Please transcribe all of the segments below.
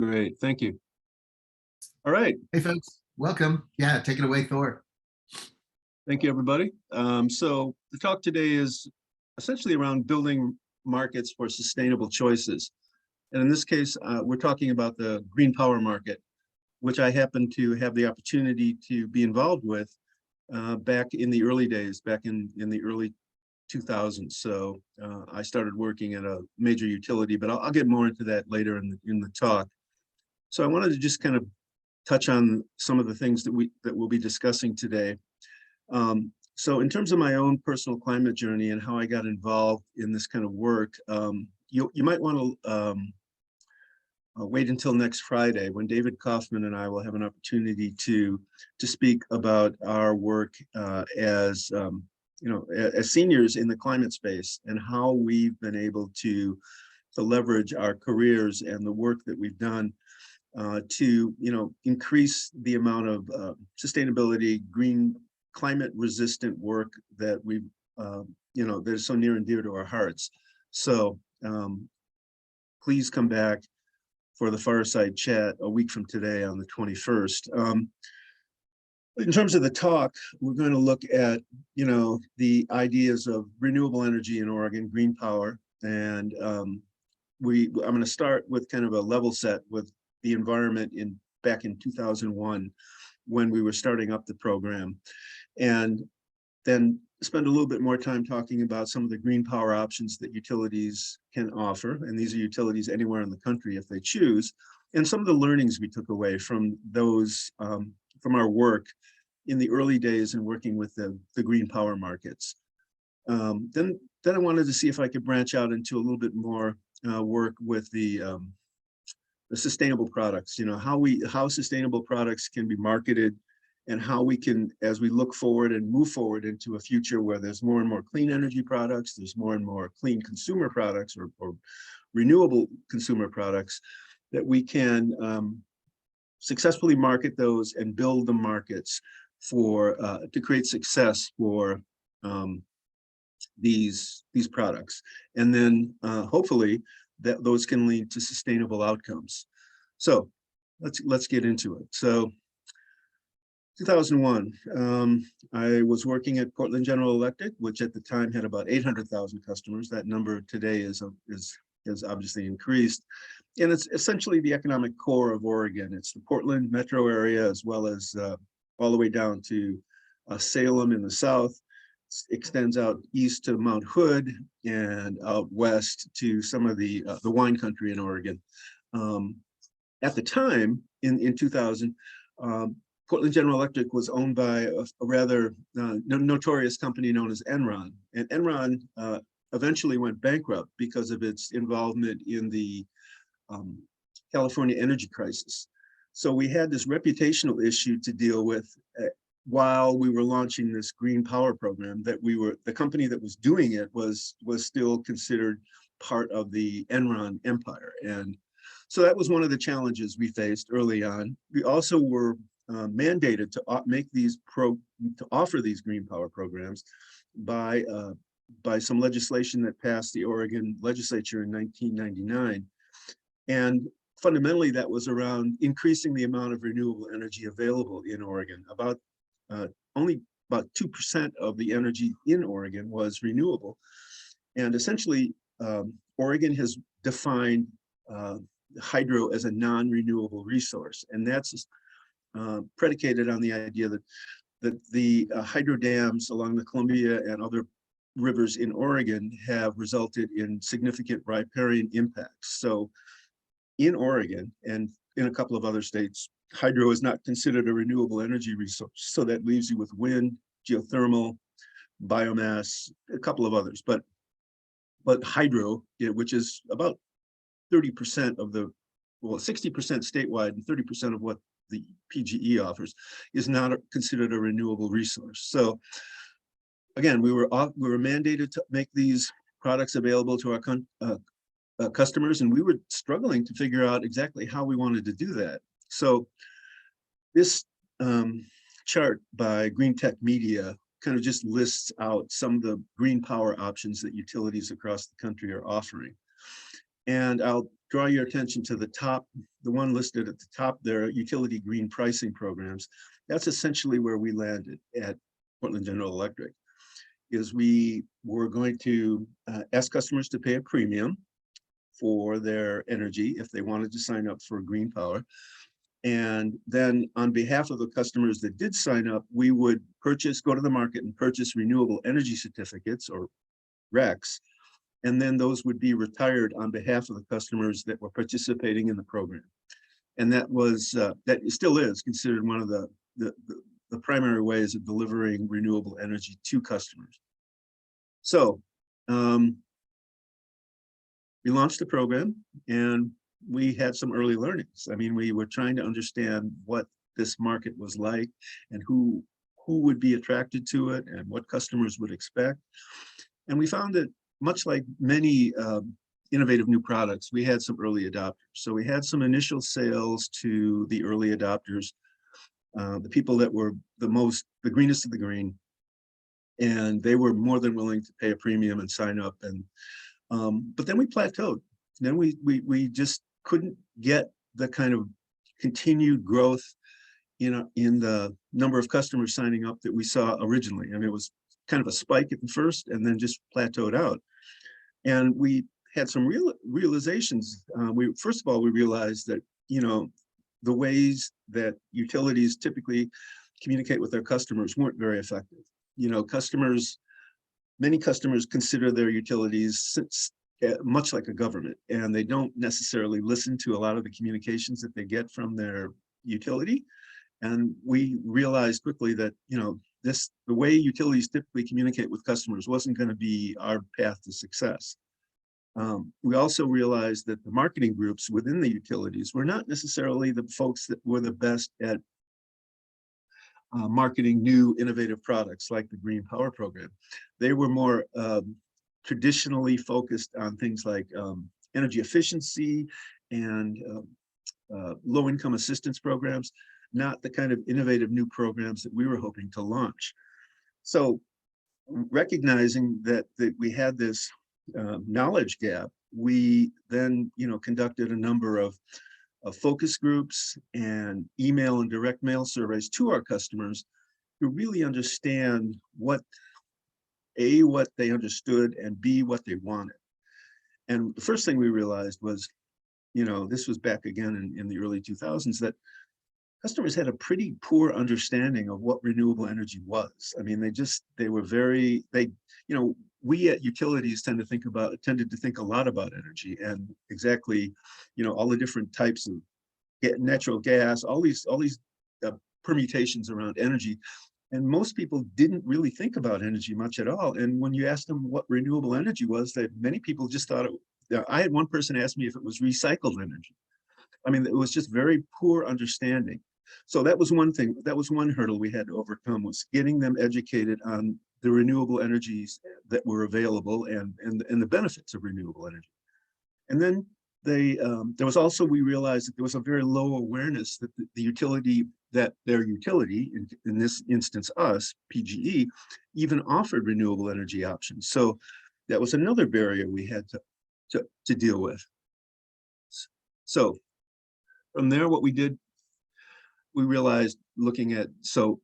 Great, thank you. All right, Hey, folks, welcome. Yeah, take it away, Thor. thank you, everybody. So the talk today is essentially around building markets for sustainable choices. And in this case, we're talking about the green power market, which I happen to have the opportunity to be involved with back in the early days, back in the early 2000s. So I started working at a major utility, but I'll get more into that later in the talk. So I wanted to just kind of touch on some of the things that we'll be discussing today. So in terms of my own personal climate journey and how I got involved in this kind of work, you might want to wait until next Friday when David Kaufman and I will have an opportunity to speak about our work as as seniors in the climate space and how we've been able to leverage our careers and the work that we've done to increase the amount of sustainability, green, climate resistant work that we that is so near and dear to our hearts. So please come back for the fireside chat a week from today on the 21st. In terms of the talk, we're going to look at the ideas of renewable energy in Oregon, green power, and I'm going to start with kind of a level set with the environment back in 2001 when we were starting up the program, and then spend a little bit more time talking about some of the green power options that utilities can offer, and these are utilities anywhere in the country if they choose, and some of the learnings we took away from those from our work in the early days and working with the green power markets. Then I wanted to see if I could branch out into a little bit more work with the sustainable products, how sustainable products can be marketed and how we can, as we look forward and move forward into a future where there's more and more clean energy products, there's more and more clean consumer products or renewable consumer products, that we can successfully market those and build the markets for to create success for these products. And then hopefully that those can lead to sustainable outcomes. So let's get into it. So 2001, I was working at Portland General Electric, which at the time had about 800,000 customers. That number today is obviously increased. And it's essentially the economic core of Oregon. It's the Portland metro area, as well as all the way down to Salem in the south. It extends out east to Mount Hood and out west to some of the wine country in Oregon. At the time, in 2000, Portland General Electric was owned by a rather notorious company known as Enron. And Enron eventually went bankrupt because of its involvement in the California energy crisis. So we had this reputational issue to deal with while we were launching this green power program. That the company that was doing it was still considered part of the Enron empire. And so that was one of the challenges we faced early on. We also were mandated to offer these green power programs by some legislation that passed the Oregon legislature in 1999. And fundamentally, that was around increasing the amount of renewable energy available in Oregon. Only about 2% of the energy in Oregon was renewable. And essentially, Oregon has defined hydro as a non-renewable resource. And that's predicated on the idea that the hydro dams along the Columbia and other rivers in Oregon have resulted in significant riparian impacts. So in Oregon and in a couple of other states, hydro is not considered a renewable energy resource. So that leaves you with wind, geothermal, biomass, a couple of others. But hydro, which is about 30% of 60% statewide and 30% of what the PGE offers, is not considered a renewable resource. So again, we were mandated to make these products available to our customers, and we were struggling to figure out exactly how we wanted to do that. So this chart by Green Tech Media kind of just lists out some of the green power options that utilities across the country are offering. And I'll draw your attention to the top, the one listed at the top there, utility green pricing programs. That's essentially where we landed at Portland General Electric, is we were going to ask customers to pay a premium for their energy if they wanted to sign up for green power. And then on behalf of the customers that did sign up, we would go to the market and purchase renewable energy certificates, or RECs, and then those would be retired on behalf of the customers that were participating in the program. And that still is considered one of the primary ways of delivering renewable energy to customers. So we launched the program, and we had some early learnings. I mean, we were trying to understand what this market was like and who would be attracted to it and what customers would expect. And we found that, much like many innovative new products, we had some early adopters. So we had some initial sales to the early adopters, the people that were the greenest of the green, and they were more than willing to pay a premium and sign up. And but then we plateaued. Then we just couldn't get the kind of continued growth in the number of customers signing up that we saw originally. I mean, it was kind of a spike at first and then just plateaued out. And we had some realizations. First of all, we realized that, the ways that utilities typically communicate with their customers weren't very effective. Many customers consider their utilities much like a government, and they don't necessarily listen to a lot of the communications that they get from their utility. And we realized quickly that, the way utilities typically communicate with customers wasn't going to be our path to success. We also realized that the marketing groups within the utilities were not necessarily the folks that were the best at marketing new innovative products like the Green Power Program. They were more traditionally focused on things like energy efficiency and low-income assistance programs, not the kind of innovative new programs that we were hoping to launch. So recognizing that we had this knowledge gap, we then conducted a number of focus groups and email and direct mail surveys to our customers to really understand what they understood, and B, what they wanted. And the first thing we realized was, this was back again in the early 2000s, that customers had a pretty poor understanding of what renewable energy was. I mean, we at utilities tended to think a lot about energy and exactly, all the different types of natural gas, all these permutations around energy. And most people didn't really think about energy much at all. And when you asked them what renewable energy was, that many people just thought I had one person ask me if it was recycled energy. I mean, it was just very poor understanding. So that was one thing. That was one hurdle we had to overcome, was getting them educated on the renewable energies that were available and the benefits of renewable energy. And then we realized that there was a very low awareness that their utility, in this instance us, PGE, even offered renewable energy options. So that was another barrier we had to deal with. So from there, what we did, we realized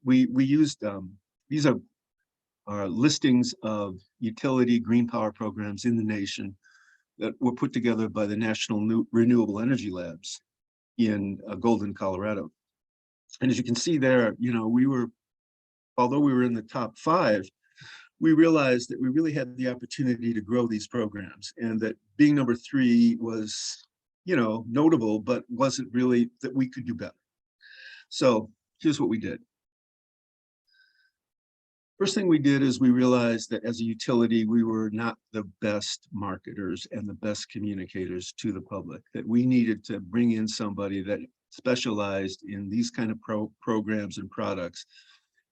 we used, these are our listings of utility green power programs in the nation that were put together by the National Renewable Energy Labs in Golden, Colorado. And as you can see there, although we were in the top 5, we realized that we really had the opportunity to grow these programs, and that being number 3 was, notable, but wasn't really that we could do better. So here's what we did. First thing we did is we realized that as a utility, we were not the best marketers and the best communicators to the public, that we needed to bring in somebody that specialized in these kind of programs and products.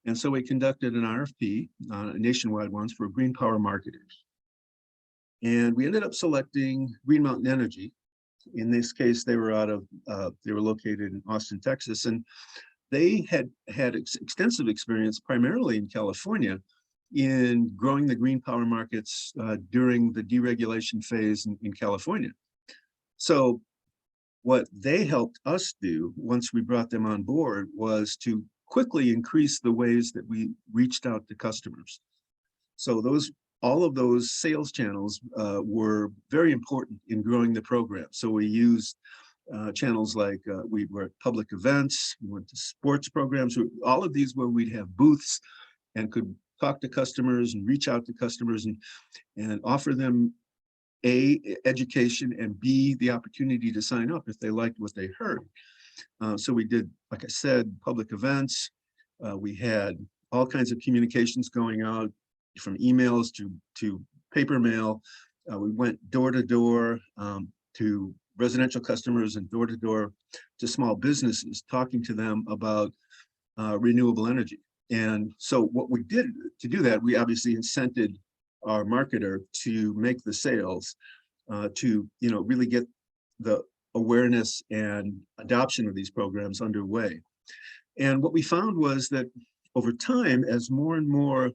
And so we conducted an RFP, nationwide ones, for green power marketers. And we ended up selecting Green Mountain Energy. In this case, they were located in Austin, Texas, and they had extensive experience, primarily in California, in growing the green power markets during the deregulation phase in California. So what they helped us do once we brought them on board was to quickly increase the ways that we reached out to customers. So all of those sales channels were very important in growing the program. So we used channels like we were at public events, we went to sports programs, all of these where we'd have booths and could talk to customers and reach out to customers and offer them A, education, and B, the opportunity to sign up if they liked what they heard. So we did, like I said, public events. We had all kinds of communications going out from emails to paper mail. We went door to door to residential customers and door to door to small businesses, talking to them about renewable energy. And so what we did to do that, we obviously incented our marketer to make the sales, to really get the awareness and adoption of these programs underway. And what we found was that over time, as more and more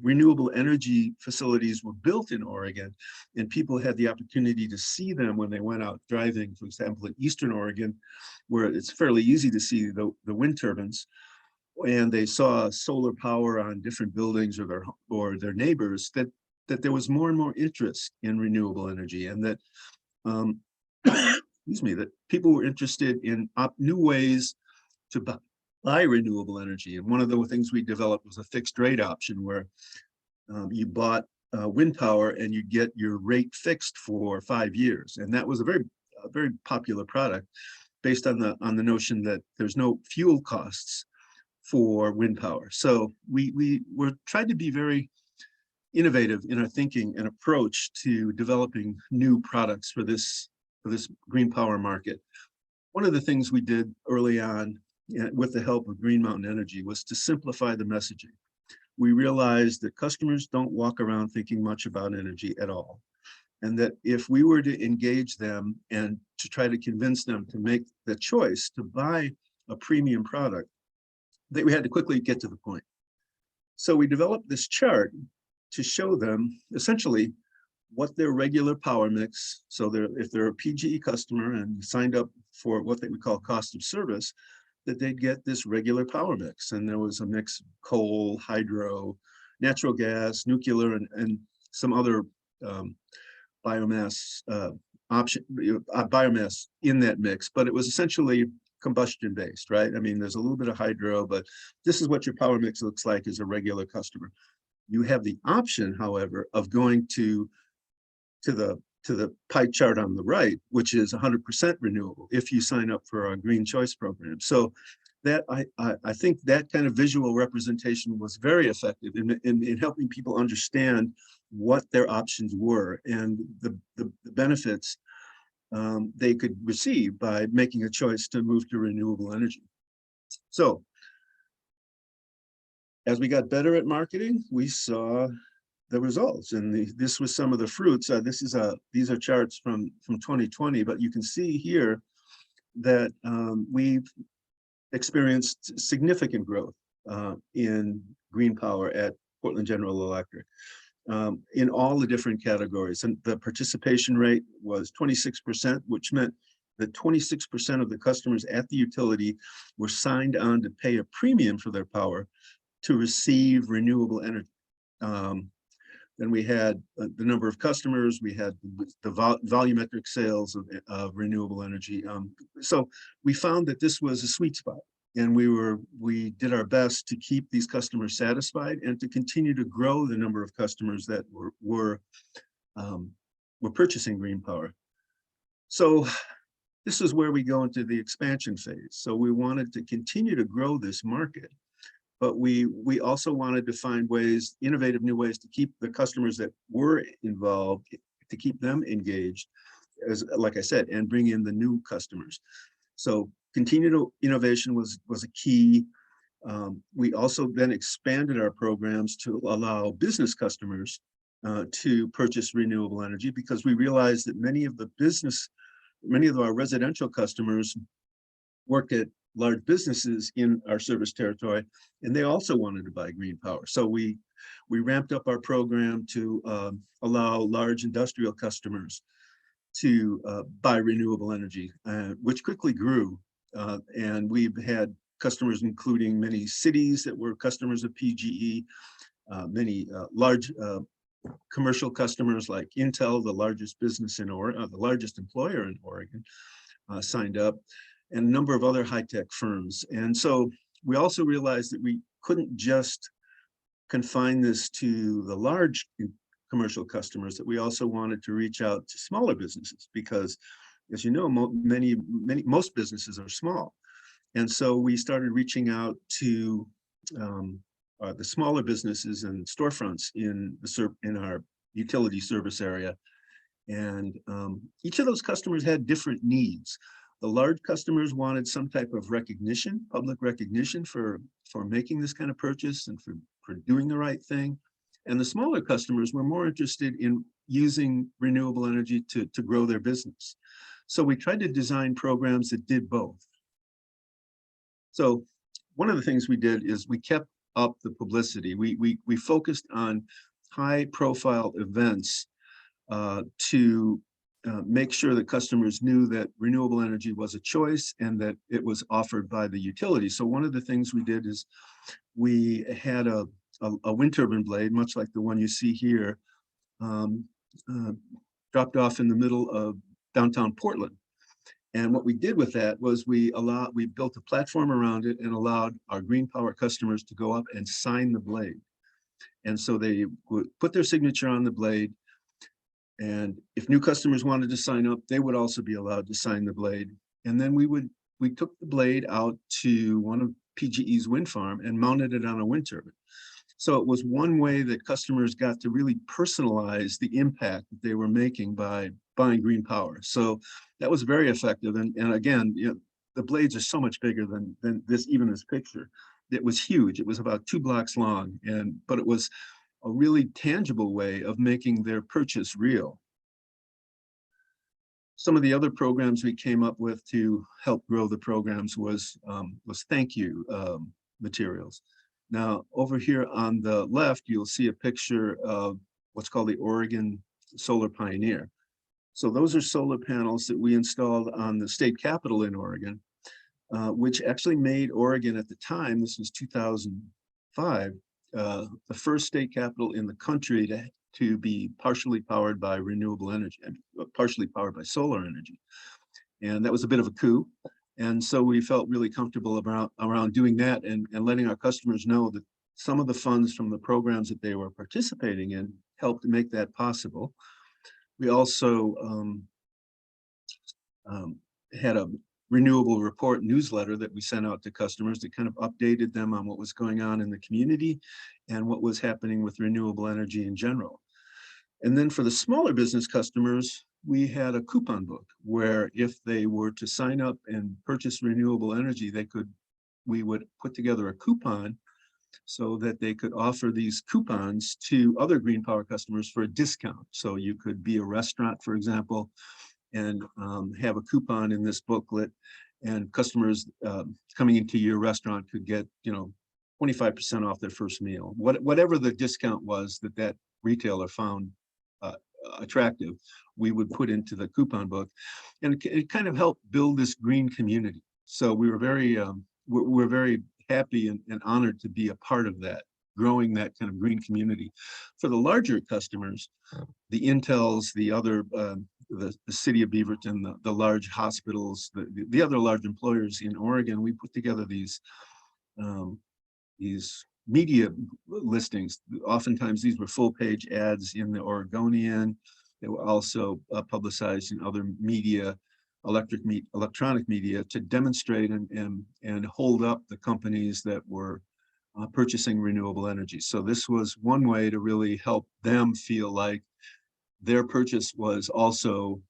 renewable energy facilities were built in Oregon, and people had the opportunity to see them when they went out driving, for example, in Eastern Oregon, where it's fairly easy to see the wind turbines, and they saw solar power on different buildings or their neighbors, that there was more and more interest in renewable energy, and that excuse me, that people were interested in new ways to buy renewable energy. And one of the things we developed was a fixed rate option where you bought wind power and you get your rate fixed for 5 years. And that was a very popular product based on the notion that there's no fuel costs for wind power. So we were trying to be very innovative in our thinking and approach to developing new products for this green power market. One of the things we did early on with the help of Green Mountain Energy was to simplify the messaging. We realized that customers don't walk around thinking much about energy at all. And that if we were to engage them and to try to convince them to make the choice to buy a premium product, that we had to quickly get to the point. So we developed this chart to show them essentially what their regular power mix, so if they're a PGE customer and signed up for what they would call cost of service, that they'd get this regular power mix. And there was a mix of coal, hydro, natural gas, nuclear, and some other biomass biomass in that mix, but it was essentially combustion based, right? I mean, there's a little bit of hydro, but this is what your power mix looks like as a regular customer. You have the option, however, of going to the pie chart on the right, which is 100% renewable if you sign up for our Green Choice program. So that I think that kind of visual representation was very effective in helping people understand what their options were and the benefits they could receive by making a choice to move to renewable energy. So as we got better at marketing, we saw the results, and this was some of the fruits. These are charts from 2020, but you can see here that we've experienced significant growth in green power at Portland General Electric in all the different categories. And the participation rate was 26%, which meant that 26% of the customers at the utility were signed on to pay a premium for their power to receive renewable energy. Then we had the number of customers, we had the volumetric sales of renewable energy. So we found that this was a sweet spot, and we did our best to keep these customers satisfied and to continue to grow the number of customers that were purchasing green power. So this is where we go into the expansion phase. So we wanted to continue to grow this market, but we also wanted to find ways, innovative new ways, to keep the customers that were involved, to keep them engaged, as like I said, and bring in the new customers. So continued innovation was a key. We also then expanded our programs to allow business customers to purchase renewable energy, because we realized that many of our residential customers worked at large businesses in our service territory, and they also wanted to buy green power. So we ramped up our program to allow large industrial customers to buy renewable energy, which quickly grew. And we've had customers, including many cities that were customers of PGE, many large commercial customers like Intel, the largest business in Oregon, the largest employer in Oregon, signed up, and a number of other high-tech firms. And so we also realized that we couldn't just confine this to the large commercial customers, that we also wanted to reach out to smaller businesses, because, as you know, most businesses are small. And so we started reaching out to the smaller businesses and storefronts in our utility service area. And each of those customers had different needs. The large customers wanted some type of recognition, public recognition for making this kind of purchase and for doing the right thing. And the smaller customers were more interested in using renewable energy to grow their business. So we tried to design programs that did both. So one of the things we did is we kept up the publicity. We focused on high profile events to make sure that customers knew that renewable energy was a choice and that it was offered by the utility. So one of the things we did is we had a wind turbine blade, much like the one you see here, dropped off in the middle of downtown Portland. And what we did with that was we built a platform around it and allowed our green power customers to go up and sign the blade. And so they would put their signature on the blade. And if new customers wanted to sign up, they would also be allowed to sign the blade. And then we took the blade out to one of PGE's wind farm and mounted it on a wind turbine. So it was one way that customers got to really personalize the impact that they were making by buying green power. So that was very effective. And again, the blades are so much bigger than even this picture. It was huge. It was about 2 blocks long, but it was a really tangible way of making their purchase real. Some of the other programs we came up with to help grow the programs was thank you materials. Now, over here on the left, you'll see a picture of what's called the Oregon Solar Pioneer. So those are solar panels that we installed on the state capitol in Oregon, which actually made Oregon at the time, this was 2005, the first state capitol in the country to be partially powered by renewable energy, and partially powered by solar energy. And that was a bit of a coup. And so we felt really comfortable around doing that and letting our customers know that some of the funds from the programs that they were participating in helped make that possible. We also had a renewable report newsletter that we sent out to customers that kind of updated them on what was going on in the community and what was happening with renewable energy in general. And then for the smaller business customers, we had a coupon book where if they were to sign up and purchase renewable energy, we would put together a coupon so that they could offer these coupons to other green power customers for a discount. So you could be a restaurant, for example, and have a coupon in this booklet, and customers coming into your restaurant could get 25% off their first meal. Whatever the discount was that retailer found attractive, we would put into the coupon book, and it kind of helped build this green community. So we were we're very happy and honored to be a part of that, growing that kind of green community. For the larger customers, the Intels, the other, the city of Beaverton, the large hospitals, the other large employers in Oregon, we put together these media listings. Oftentimes these were full-page ads in the Oregonian. They were also publicized in other media, electronic media, to demonstrate and hold up the companies that were purchasing renewable energy. So this was one way to really help them feel like their purchase was also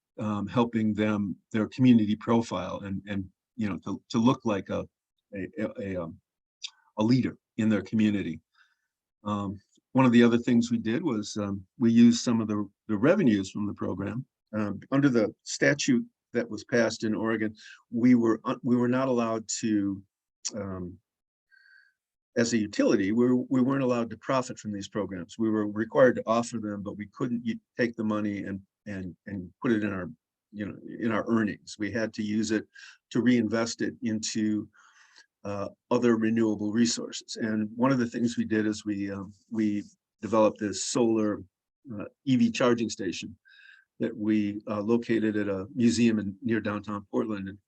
helping them, their community profile, and to look like a leader in their community. One of the other things we did was we used some of the revenues from the program. Under the statute that was passed in Oregon, we were not allowed to, as a utility, we weren't allowed to profit from these programs. We were required to offer them, but we couldn't take the money and put it in our in our earnings. We had to use it to reinvest it into other renewable resources. And one of the things we did is we developed this solar EV charging station that we located at a museum near downtown Portland. And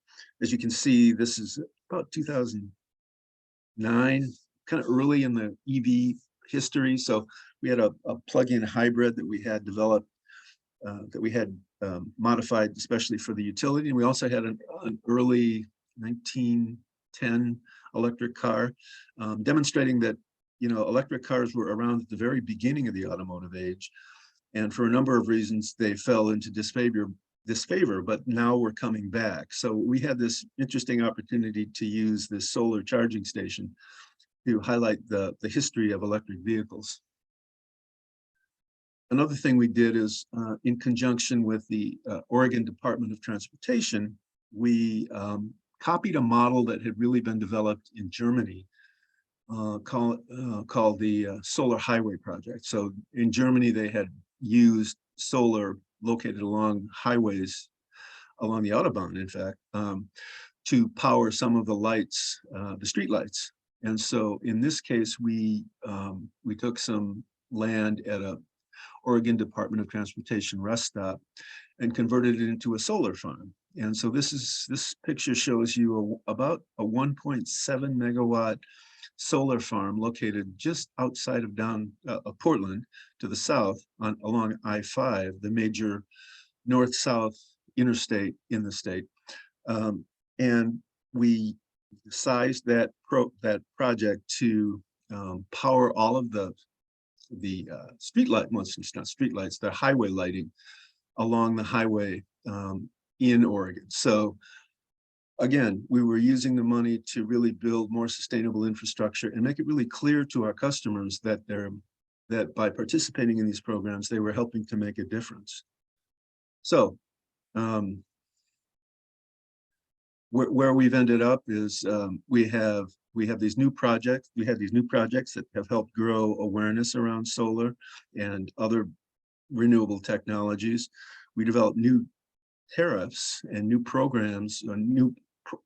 as you can see, this is about 2009, kind of early in the EV history. So we had a plug-in hybrid that we had developed, that we had modified especially for the utility. And we also had an early 1910 electric car, demonstrating that, electric cars were around at the very beginning of the automotive age. And for a number of reasons, they fell into disfavor, but now we're coming back. So we had this interesting opportunity to use this solar charging station to highlight the history of electric vehicles. Another thing we did is, in conjunction with the Oregon Department of Transportation, we copied a model that had really been developed in Germany, called the Solar Highway Project. So in Germany, they had used solar located along highways, along the Autobahn, in fact, to power some of the lights, the street lights. And so in this case, we took some land at a Oregon Department of Transportation rest stop and converted it into a solar farm. And so this picture shows you about a 1.7 megawatt solar farm located just outside of Portland to the south along I-5, the major north-south interstate in the state. And we sized that project to power all of the street light, well, it's not street lights, the highway lighting along the highway in Oregon. So again, we were using the money to really build more sustainable infrastructure and make it really clear to our customers that by participating in these programs, they were helping to make a difference. So where we've ended up is we have these new projects. We have these new projects that have helped grow awareness around solar and other renewable technologies. We developed new tariffs and new programs, new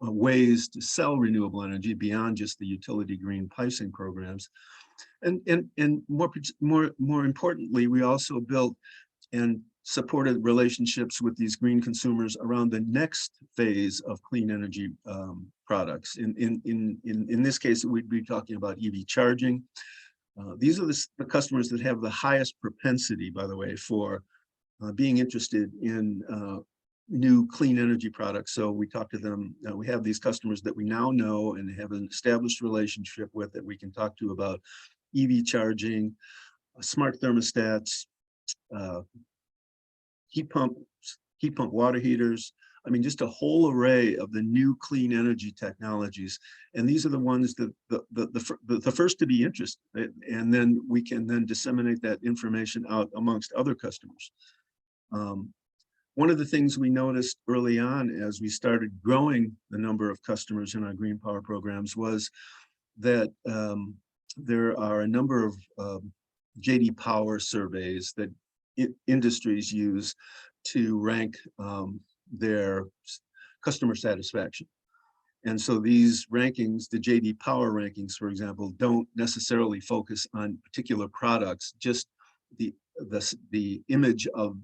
ways to sell renewable energy beyond just the utility green pricing programs. And more importantly, we also built and supported relationships with these green consumers around the next phase of clean energy products. In this case, we'd be talking about EV charging. These are the customers that have the highest propensity, by the way, for being interested in new clean energy products. So we talk to them, we have these customers that we now know and have an established relationship with that we can talk to about EV charging, smart thermostats, heat pump water heaters. I mean, just a whole array of the new clean energy technologies. And these are the ones that the first to be interested. And then we can then disseminate that information out amongst other customers. One of the things we noticed early on as we started growing the number of customers in our green power programs was that there are a number of JD Power surveys that industries use to rank their customer satisfaction. And so these rankings, the JD Power rankings, for example, don't necessarily focus on particular products, just the image of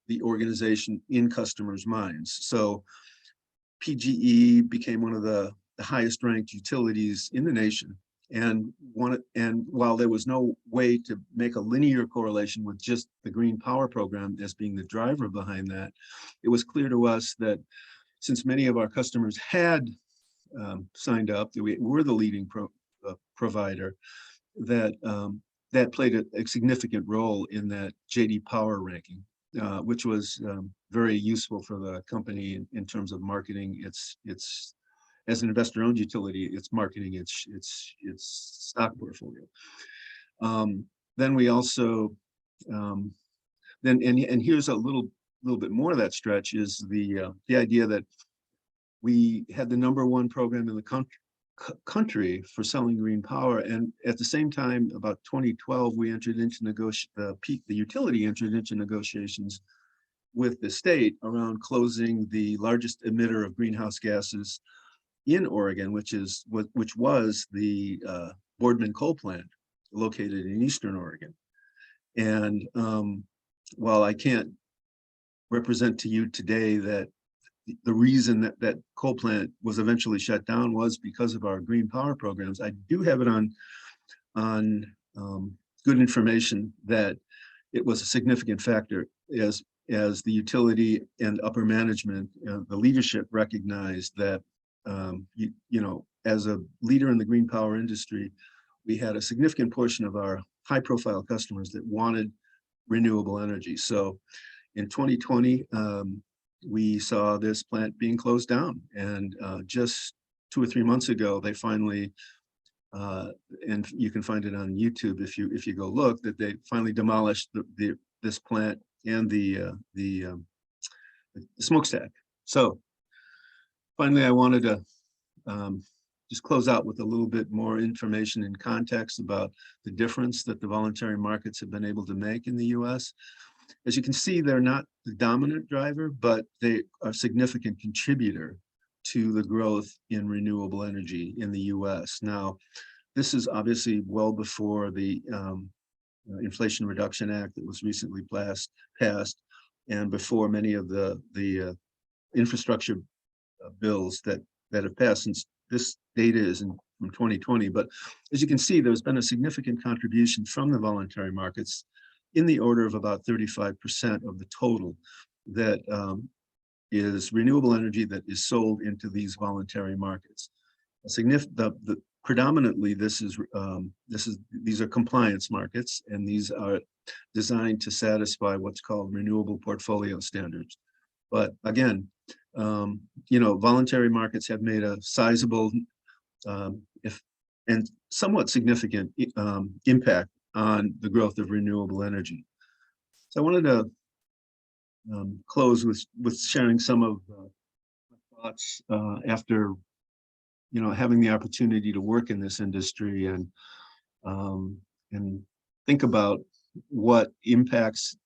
the organization in customers' minds. So PGE became one of the highest ranked utilities in the nation. And while there was no way to make a linear correlation with just the green power program as being the driver behind that, it was clear to us that since many of our customers had signed up, that we were the leading provider, that that played a significant role in that JD Power ranking, which was very useful for the company in terms of marketing its as an investor-owned utility, it's marketing its stock portfolio. Then we also and here's a little bit more of that stretch is the idea that we had the #1 program in the country for selling green power, and at the same time, about 2012, we entered into the utility entered into negotiations with the state around closing the largest emitter of greenhouse gases in Oregon, which was the Boardman coal plant located in Eastern Oregon. And while I can't represent to you today that the reason that coal plant was eventually shut down was because of our green power programs, I do have it on good information that it was a significant factor as the utility and upper management, the leadership recognized that, as a leader in the green power industry, we had a significant portion of our high profile customers that wanted renewable energy. So in 2020, we saw this plant being closed down, and just 2 or 3 months ago, they finally, and you can find it on YouTube if you go look, that they finally demolished this plant and the smokestack. So finally, I wanted to just close out with a little bit more information and context about the difference that the voluntary markets have been able to make in the US. As you can see, they're not the dominant driver, but they are a significant contributor to the growth in renewable energy in the US. Now, this is obviously well before the Inflation Reduction Act that was recently passed, and before many of the infrastructure bills that have passed, since this data is from 2020. But as you can see, there's been a significant contribution from the voluntary markets in the order of about 35% of the total that is renewable energy that is sold into these voluntary markets. Predominantly, these are compliance markets, and these are designed to satisfy what's called renewable portfolio standards. But again, voluntary markets have made a sizable, and somewhat significant impact on the growth of renewable energy. So I wanted to close with sharing some of my thoughts after having the opportunity to work in this industry and think about what impacts,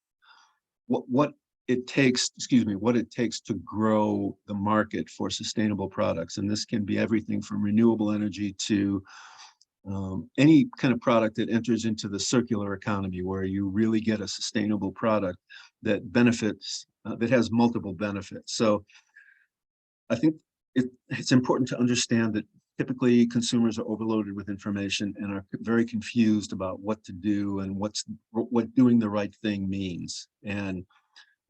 what it takes to grow the market for sustainable products. And this can be everything from renewable energy to any kind of product that enters into the circular economy, where you really get a sustainable product that benefits, that has multiple benefits. So I think it's important to understand that typically consumers are overloaded with information and are very confused about what to do and what doing the right thing means. And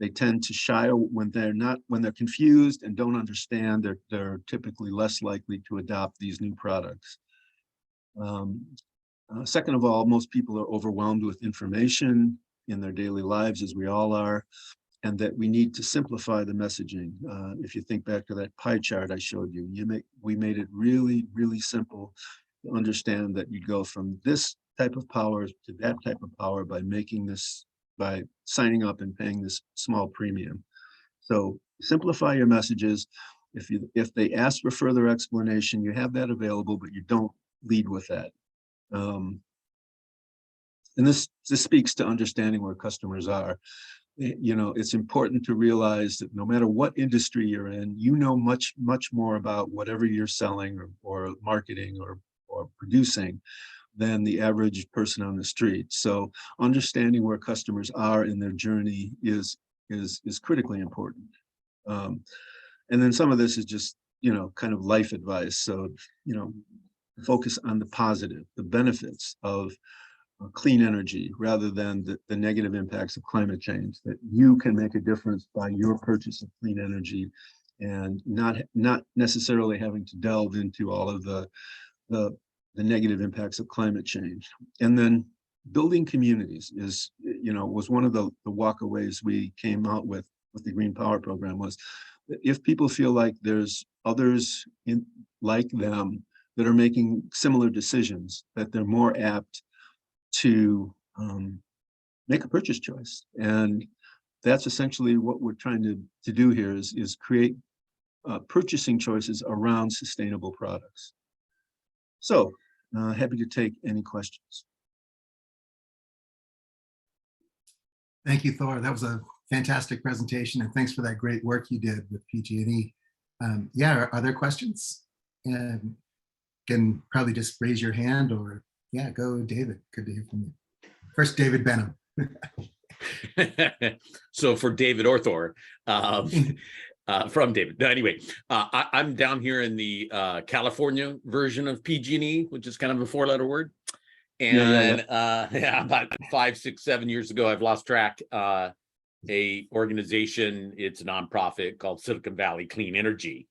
they tend to shy when they're confused and don't understand. They're typically less likely to adopt these new products. Second of all, most people are overwhelmed with information in their daily lives, as we all are, and that we need to simplify the messaging. If you think back to that pie chart I showed you, we made it really, really simple to understand that you go from this type of power to that type of power by signing up and paying this small premium. So simplify your messages. If they ask for further explanation, you have that available, but you don't lead with that. And this speaks to understanding where customers are. It's important to realize that no matter what industry you're in, much, much more about whatever you're selling or marketing or producing than the average person on the street. So understanding where customers are in their journey is critically important. And then some of this is just, kind of life advice. So, focus on the positive, the benefits of clean energy, rather than the negative impacts of climate change, that you can make a difference by your purchase of clean energy, and not necessarily having to delve into all of the negative impacts of climate change. And then building communities was one of the walkaways we came out with the Green Power Program, was that if people feel like there's others like them that are making similar decisions, that they're more apt to make a purchase choice. And that's essentially what we're trying to do here, is create purchasing choices around sustainable products. So happy to take any questions. Thank you, Thor. That was a fantastic presentation, and thanks for that great work you did with PG&E. Yeah, are there questions? And can probably just raise your hand, or yeah, go David. Good to hear from you. First, David Benham. So for David or Thor, from David. No, anyway, I'm down here in the California version of PG&E, which is kind of a four-letter word. And about 5, 6, 7 years ago, I've lost track. A organization, it's a nonprofit called Silicon Valley Clean Energy,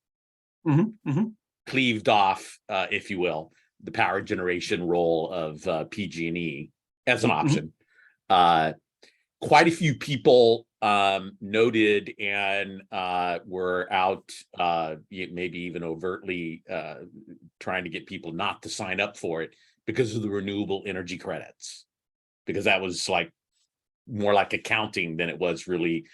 cleaved off, if you will, the power generation role of PG&E as an option. Quite a few people noted and were out, maybe even overtly trying to get people not to sign up for it because of the renewable energy credits, because that was like more like accounting than it was really,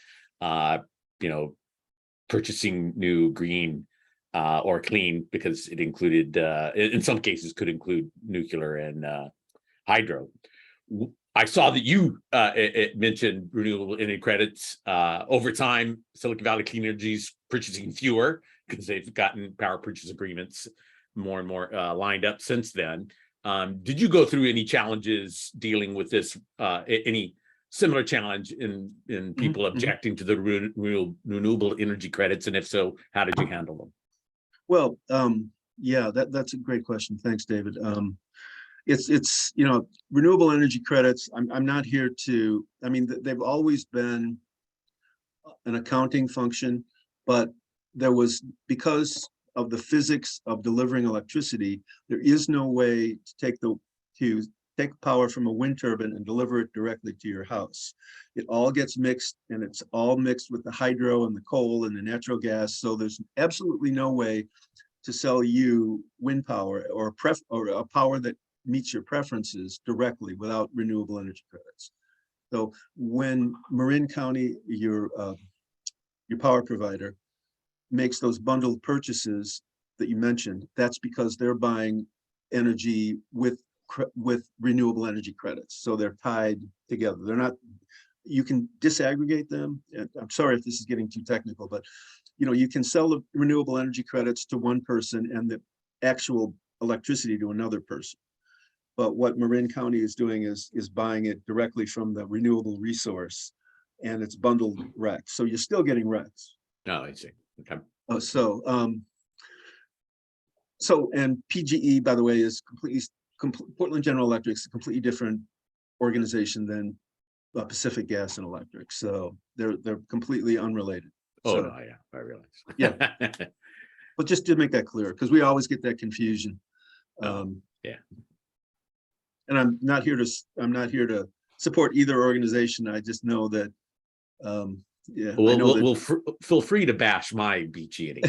purchasing new green or clean, because it included, in some cases, could include nuclear and hydro. I saw that you it mentioned renewable energy credits. Over time, Silicon Valley Clean Energy's purchasing fewer because they've gotten power purchase agreements more and more lined up since then. Did you go through any challenges dealing with this? Any similar challenge in people objecting to the renewable energy credits? And if so, how did you handle them? Well, yeah, that's a great question. Thanks, David. It's renewable energy credits. I'm not here to, I mean, they've always been an accounting function, but there was, because of the physics of delivering electricity, there is no way to take power from a wind turbine and deliver it directly to your house. It all gets mixed, and it's all mixed with the hydro and the coal and the natural gas. So there's absolutely no way to sell you wind power or a power that meets your preferences directly without renewable energy credits. So when Marin County, your power provider, makes those bundled purchases that you mentioned, that's because they're buying energy with renewable energy credits. So they're tied together. They're not, you can disaggregate them. I'm sorry if this is getting too technical, but you can sell the renewable energy credits to one person and the actual electricity to another person. But what Marin County is doing is buying it directly from the renewable resource, and it's bundled RECs. So you're still getting RECs. Oh, I see. Okay. And PGE, by the way, is Portland General Electric is a completely different organization than Pacific Gas and Electric. So they're completely unrelated. Oh, so, no, yeah, I realize. Yeah. But just to make that clear, because we always get that confusion. Yeah. And I'm not here to support either organization. I just know that, yeah. We'll feel free to bash my PG&E.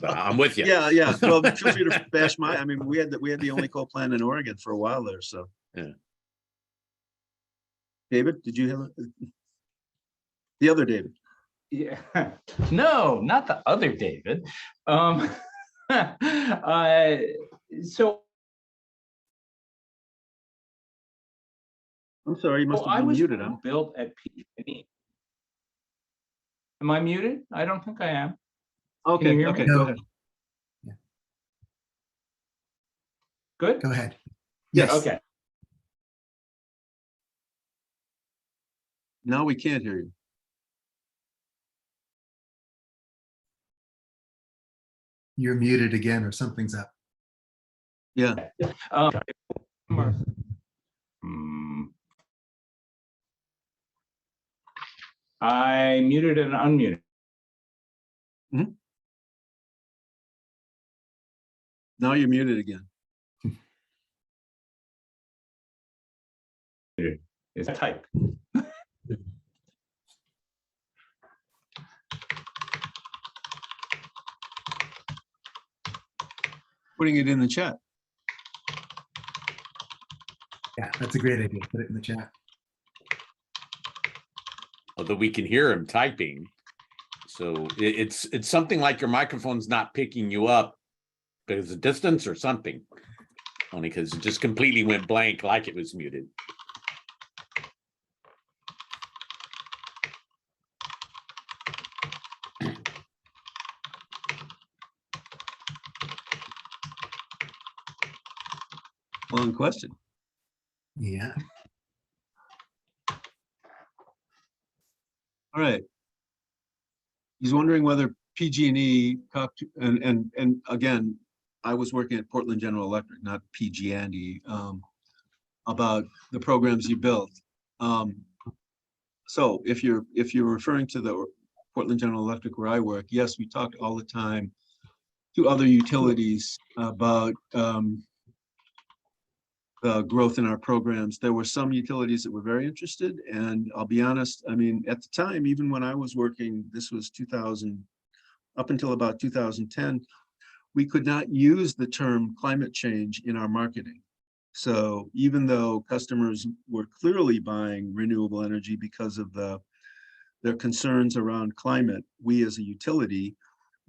I'm with you. Yeah. Well, feel free to bash my. I mean, we had the only coal plant in Oregon for a while there. So. Yeah. David, did you have the other David? Yeah. No, not the other David. So. I'm sorry, you must have been muted. I was built at PG&E. Am I muted? I don't think I am. Okay. Can you hear Okay. me? Go ahead. Yeah. Good. Go ahead. Yes. Okay. Now we can't hear you. You're muted again, or something's up. Yeah. I muted and unmuted. Now you're muted again. Is that type? Putting it in the chat. Yeah, that's a great idea. Put it in the chat. Although we can hear him typing. So it's something like your microphone's not picking you up because of distance or something. Only because it just completely went blank like it was muted. Long question. Yeah. All right. He's wondering whether PG&E talked to, and again, I was working at Portland General Electric, not PG&E, about the programs you built. So if you're referring to the Portland General Electric where I work, yes, we talk all the time to other utilities about the growth in our programs. There were some utilities that were very interested, and I'll be honest, I mean, at the time, even when I was working, this was 2000, up until about 2010, we could not use the term climate change in our marketing. So even though customers were clearly buying renewable energy because of their concerns around climate, we as a utility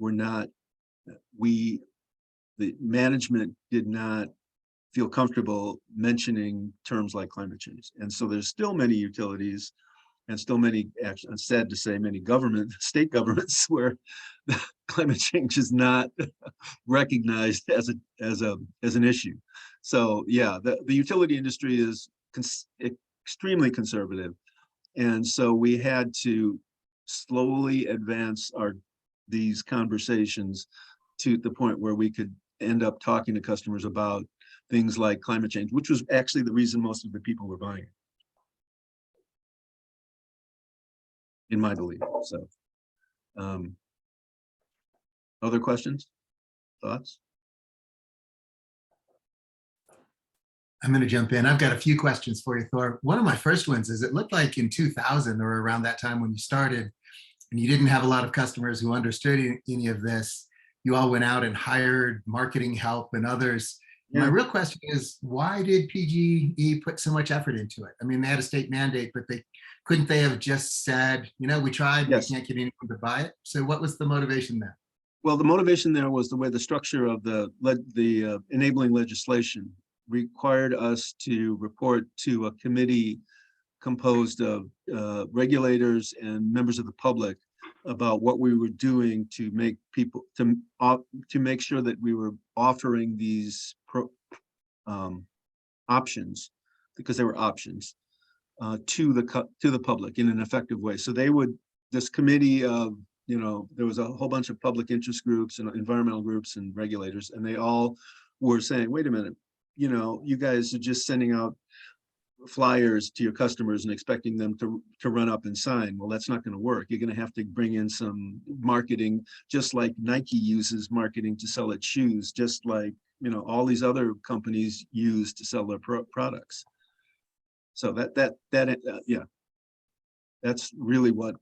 were not, the management did not feel comfortable mentioning terms like climate change. And so there's still many utilities and still many, actually, sad to say, many state governments where climate change is not recognized as an issue. So yeah, the utility industry is extremely conservative. And so we had to slowly advance these conversations to the point where we could end up talking to customers about things like climate change, which was actually the reason most of the people were buying it, in my belief. So, other questions, thoughts? I'm going to jump in. I've got a few questions for you, Thor. One of my first ones is, it looked like in 2000 or around that time when you started, and you didn't have a lot of customers who understood any of this, you all went out and hired marketing help and others. Yeah. My real question is, why did PG&E put so much effort into it? I mean, they had a state mandate, but couldn't they have just said, you know, we tried, Yes. we can't get anyone to buy it? So what was the motivation there? Well, the motivation there was the way the structure of the enabling legislation required us to report to a committee composed of regulators and members of the public about what we were doing to make people to make sure that we were offering these options, because they were options, to the public in an effective way. So this committee of, you know, there was a whole bunch of public interest groups and environmental groups and regulators, and they all were saying, wait a minute, you know, you guys are just sending out flyers to your customers and expecting them to run up and sign. Well, that's not going to work. You're going to have to bring in some marketing, just like Nike uses marketing to sell its shoes, just like, you know, all these other companies use to sell their products. So yeah, that's really what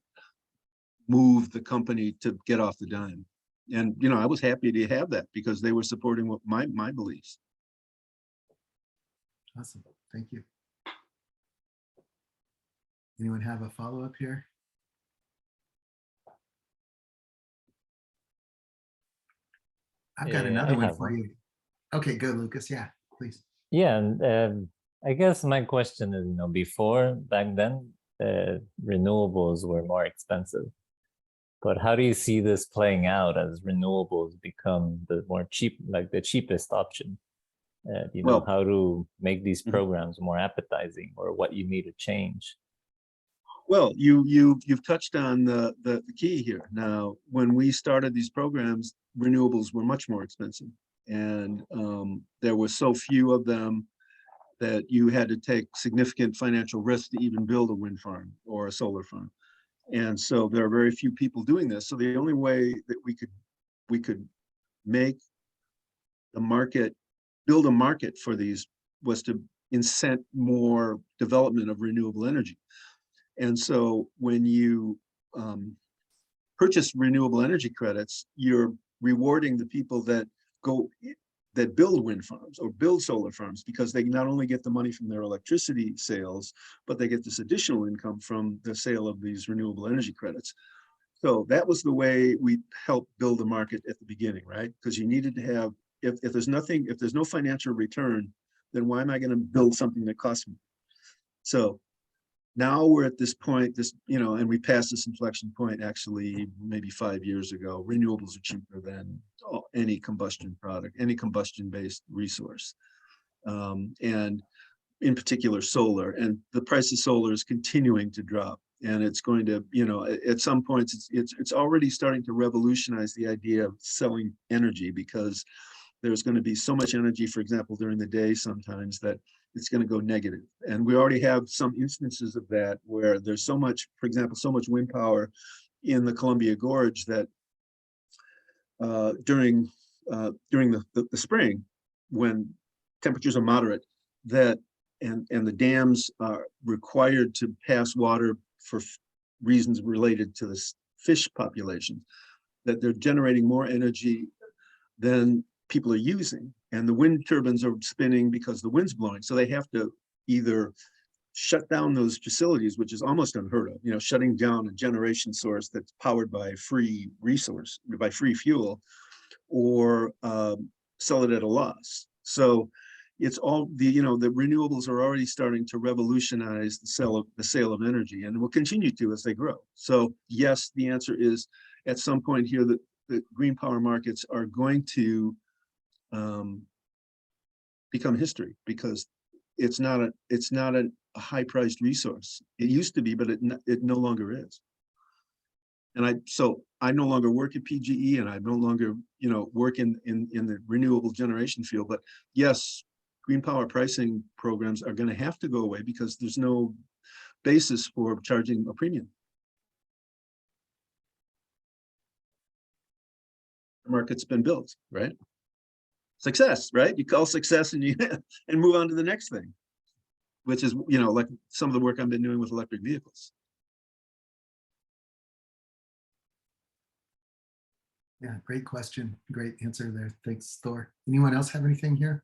moved the company to get off the dime. And, you know, I was happy to have that because they were supporting what my beliefs. Awesome. Thank you. Anyone have a follow-up here? I've got another one for you. Okay, go, Lucas. Yeah, please. Yeah, and I guess my question is, you know, before, back then, renewables were more expensive. But how do you see this playing out as renewables become the more cheap, like the cheapest option? You know, how to make these programs more appetizing, or what you need to change? Well, you've touched on the key here. Now, when we started these programs, renewables were much more expensive, and there were so few of them that you had to take significant financial risk to even build a wind farm or a solar farm. And so there are very few people doing this. So the only way that we could make the market, build a market for these, was to incent more development of renewable energy. And so when you purchase renewable energy credits, you're rewarding the people that build wind farms or build solar farms, because they not only get the money from their electricity sales, but they get this additional income from the sale of these renewable energy credits. So that was the way we helped build the market at the beginning, right? Because you needed to have, if there's no financial return, then why am I going to build something that costs me? So now we're at this point, you know, and we passed this inflection point actually maybe 5 years ago. Renewables are cheaper than any combustion product, any combustion-based resource. and in particular solar. And the price of solar is continuing to drop. And it's going to, at some points, it's already starting to revolutionize the idea of selling energy, because there's going to be so much energy, for example, during the day sometimes, that it's going to go negative. And we already have some instances of that where there's so much, for example, so much wind power in the Columbia Gorge that during the spring, when temperatures are moderate, that and the dams are required to pass water for reasons related to the fish population, that they're generating more energy than people are using. And the wind turbines are spinning because the wind's blowing. So they have to either shut down those facilities, which is almost unheard of, shutting down a generation source that's powered by free resource, by free fuel, or sell it at a loss. So it's all the renewables are already starting to revolutionize the sale of energy, and will continue to as they grow. So yes, the answer is at some point here that the green power markets are going to become history, because it's not a high-priced resource. It used to be, but it no longer is. And I no longer work at PGE, and I no longer work in the renewable generation field. But yes, green power pricing programs are going to have to go away, because there's no basis for charging a premium. The market's been built, right? Success, right? You call success and you and move on to the next thing, which is like some of the work I've been doing with electric vehicles. Yeah, great question. Great answer there. Thanks, Thor. Anyone else have anything here?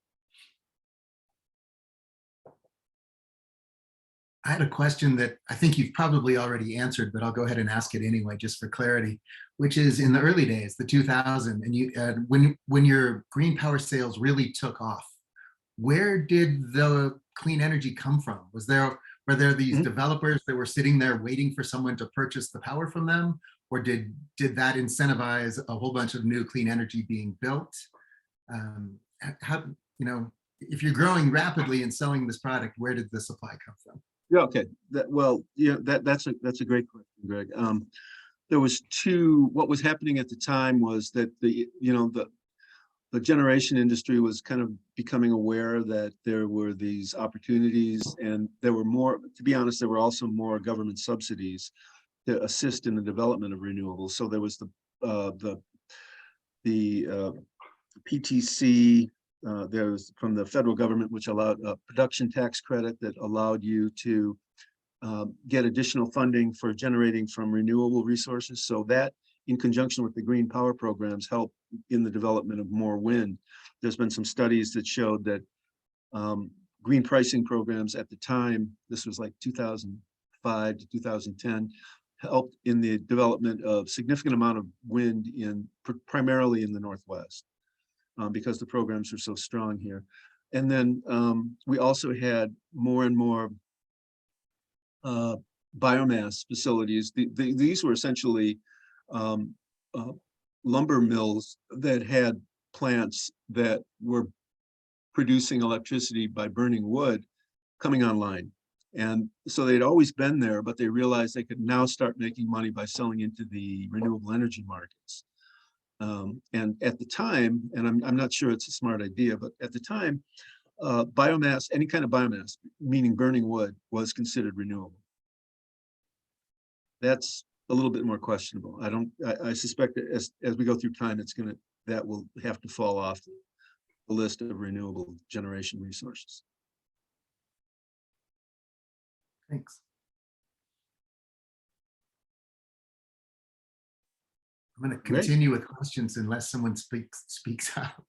I had a question that I think you've probably already answered, but I'll go ahead and ask it anyway, just for clarity, which is in the early days, the 2000, and you when your green power sales really took off, where did the clean energy come from? Were there these developers that were sitting there waiting for someone to purchase the power from them? Or did that incentivize a whole bunch of new clean energy being built? How, if you're growing rapidly and selling this product, where did the supply come from? Yeah, okay. That's a great question, Greg. There was what was happening at the time was that the generation industry was kind of becoming aware that there were these opportunities, and there were more, to be honest, there were also more government subsidies to assist in the development of renewables. So there was the PTC, there was from the federal government, which allowed a production tax credit that allowed you to get additional funding for generating from renewable resources. So that, in conjunction with the green power programs, help in the development of more wind. There's been some studies that showed that green pricing programs at the time, this was like 2005 to 2010, helped in the development of significant amount of wind primarily in the Northwest, because the programs are so strong here. And then we also had more and more biomass facilities. These were essentially lumber mills that had plants that were producing electricity by burning wood coming online. And so they'd always been there, but they realized they could now start making money by selling into the renewable energy markets. And at the time, and I'm not sure it's a smart idea, but at the time, biomass, any kind of biomass, meaning burning wood, was considered renewable. That's a little bit more questionable. I suspect that as we go through time, that will have to fall off the list of renewable generation resources. Thanks. I'm going to continue with questions unless someone speaks out.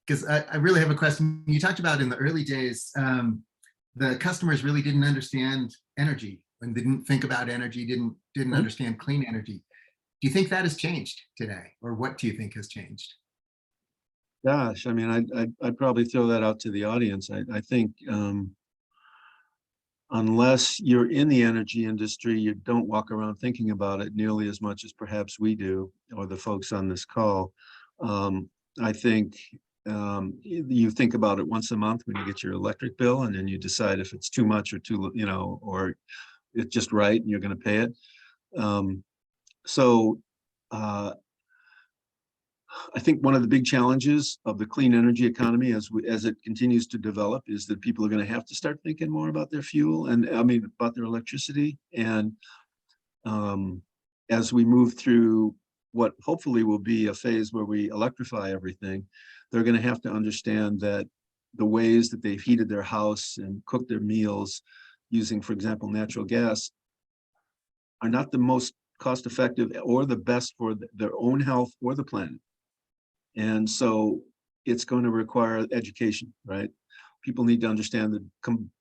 Because I really have a question. You talked about in the early days, the customers really didn't understand energy and didn't think about energy, didn't understand clean energy. Do you think that has changed today? Or what do you think has changed? Gosh, I mean, I'd probably throw that out to the audience. I think unless you're in the energy industry, you don't walk around thinking about it nearly as much as perhaps we do, or the folks on this call. I think you think about it once a month when you get your electric bill, and then you decide if it's too much or too, or it's just right and you're going to pay it. So I think one of the big challenges of the clean energy economy as it continues to develop is that people are going to have to start thinking more about their fuel and about their electricity. And as we move through what hopefully will be a phase where we electrify everything, they're going to have to understand that the ways that they've heated their house and cooked their meals using, for example, natural gas are not the most cost effective or the best for their own health or the planet. And so it's going to require education, right? People need to understand that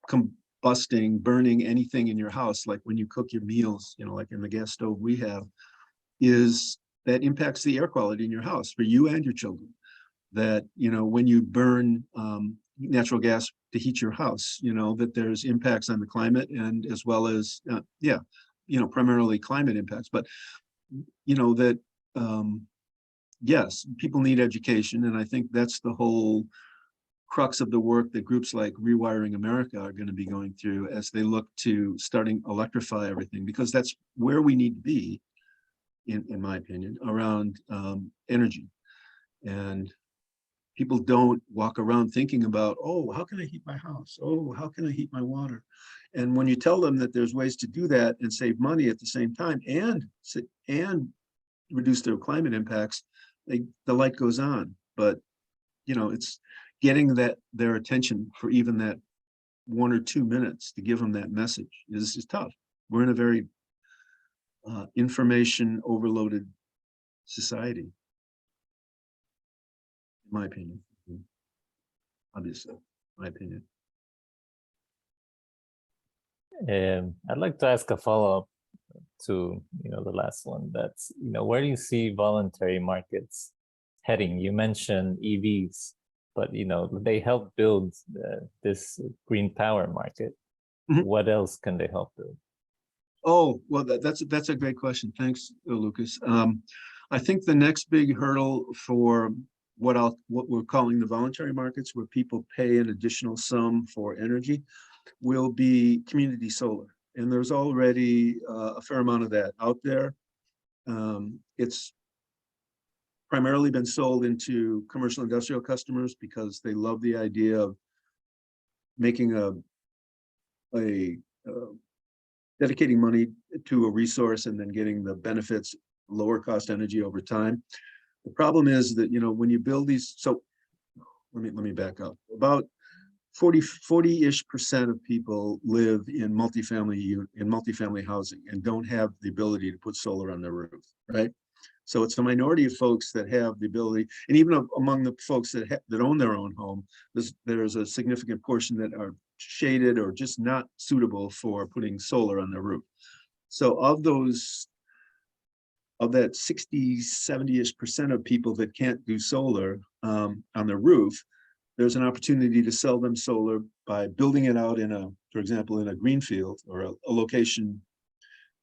combusting, burning anything in your house, like when you cook your meals, like in the gas stove we have, that impacts the air quality in your house for you and your children. That, when you burn natural gas to heat your house, that there's impacts on the climate, and as well as, primarily climate impacts. But, that, yes, people need education. And I think that's the whole crux of the work that groups like Rewiring America are going to be going through as they look to starting electrify everything, because that's where we need to be, in my opinion, around energy. And people don't walk around thinking about, oh, how can I heat my house? Oh, how can I heat my water? And when you tell them that there's ways to do that and save money at the same time and reduce their climate impacts, the light goes on. But it's getting their attention for even that 1 or 2 minutes to give them that message is tough. We're in a very information overloaded society, in my opinion. Obviously, my opinion. I'd like to ask a follow-up to the last one. That's where do you see voluntary markets heading? You mentioned EVs, but they help build this green power market. Mm-hmm. What else can they help build? Oh, well, that's a great question. Thanks, Lucas. I think the next big hurdle for what we're calling the voluntary markets, where people pay an additional sum for energy, will be community solar. And there's already a fair amount of that out there. It's primarily been sold into commercial industrial customers because they love the idea of making dedicating money to a resource and then getting the benefits, lower cost energy over time. The problem is that, when you build these, so let me back up. About 40-ish% of people live in multifamily housing and don't have the ability to put solar on their roof, right? So it's a minority of folks that have the ability, and even among the folks that own their own home, there's a significant portion that are shaded or just not suitable for putting solar on their roof. So of that 60-70-ish% of people that can't do solar on their roof, there's an opportunity to sell them solar by building it out for example, in a greenfield or a location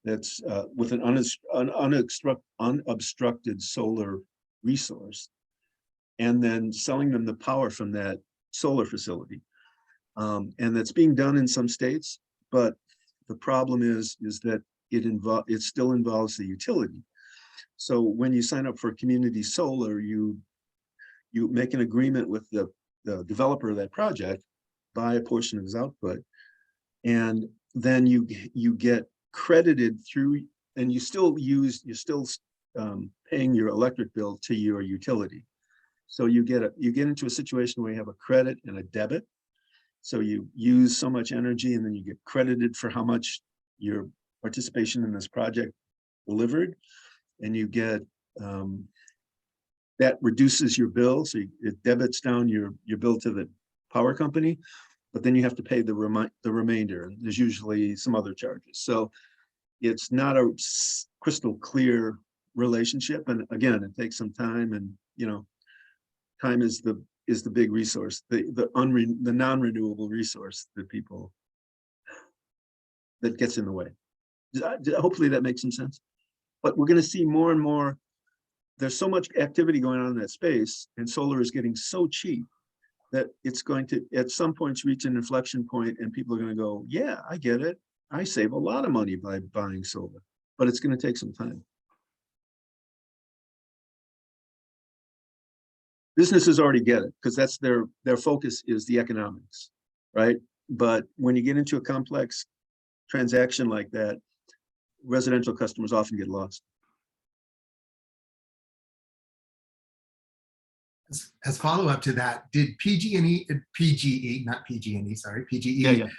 that's with an unobstructed solar resource, and then selling them the power from that solar facility. And that's being done in some states, but the problem is that it still involves the utility. So when you sign up for community solar, you make an agreement with the developer of that project, buy a portion of his output, and then you get credited through, and you're still paying your electric bill to your utility. So you get into a situation where you have a credit and a debit. So you use so much energy, and then you get credited for how much your participation in this project delivered, and you get that reduces your bill. So it debits down your bill to the power company, but then you have to pay the remainder. And there's usually some other charges. So it's not a crystal clear relationship. And again, it takes some time, and time is the big resource, the non-renewable resource that gets in the way. Hopefully that makes some sense. But we're going to see more and more there's so much activity going on in that space, and solar is getting so cheap that it's going to, at some points, reach an inflection point, and people are going to go, yeah, I get it. I save a lot of money by buying solar, but it's going to take some time. Businesses already get it because that's their focus is the economics, right? But when you get into a complex transaction like that, residential customers often get lost. As follow-up to that, did PGE, not PG&E, sorry, PGE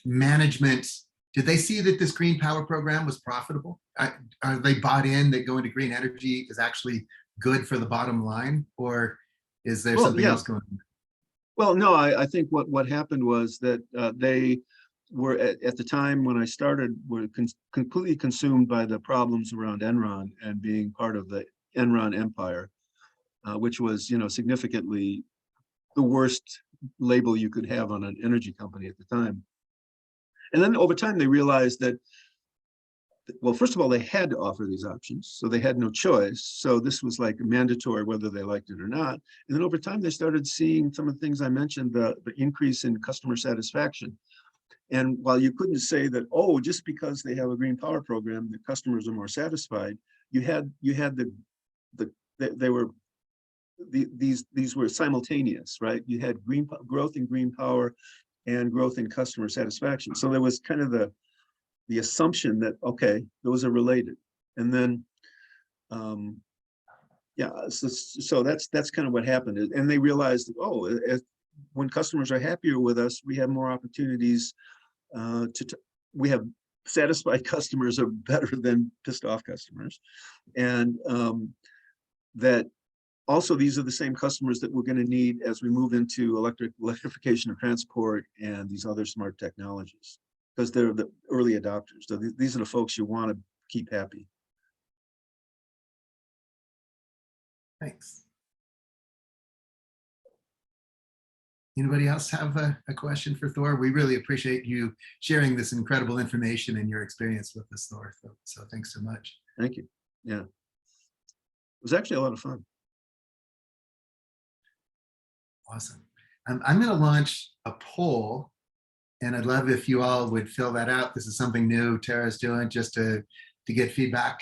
management, did they see that this green power program was profitable? Are they bought in that going to green energy is actually good for the bottom line, or is there something else going on? Well, no, I think what happened was that they were at the time when I started were completely consumed by the problems around Enron and being part of the Enron empire, which was, significantly the worst label you could have on an energy company at the time. And then over time, they realized that, well, first of all, they had to offer these options, so they had no choice. So this was like mandatory whether they liked it or not. And then over time, they started seeing some of the things I mentioned, the increase in customer satisfaction. And while you couldn't say that, oh, just because they have a green power program, the customers are more satisfied, these were simultaneous, right? You had growth in green power and growth in customer satisfaction. So there was kind of the assumption that, okay, those are related. And then, so that's kind of what happened. And they realized, oh, when customers are happier with us, we have more opportunities we have satisfied customers are better than pissed off customers. And that also, these are the same customers that we're going to need as we move into electrification of transport and these other smart technologies, because they're the early adopters. So these are the folks you want to keep happy. Thanks. Anybody else have a question for Thor? We really appreciate you sharing this incredible information and your experience with us, Thor. So thanks so much. Thank you. Yeah. It was actually a lot of fun. Awesome. I'm going to launch a poll, and I'd love if you all would fill that out. This is something new Terra's doing just to get feedback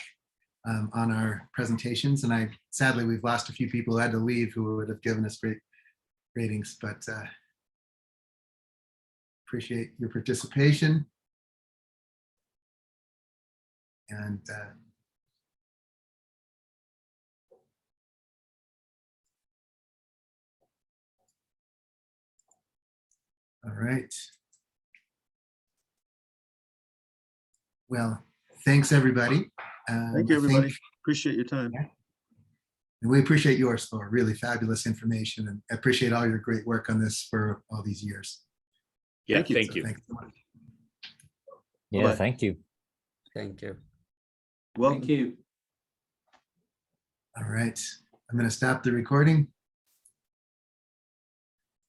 on our presentations. And sadly, we've lost a few people who had to leave who would have given us great ratings, but appreciate your participation. And all right. Well, thanks everybody. Thank you, everybody. Appreciate your time. Yeah. And we appreciate yours, Thor. Really fabulous information, and appreciate all your great work on this for all these years. Yeah, Thank you. thank you. Thanks so much. Yeah, Bye-bye. thank you. Thank you. Well, Thank you. All right. I'm going to stop the recording.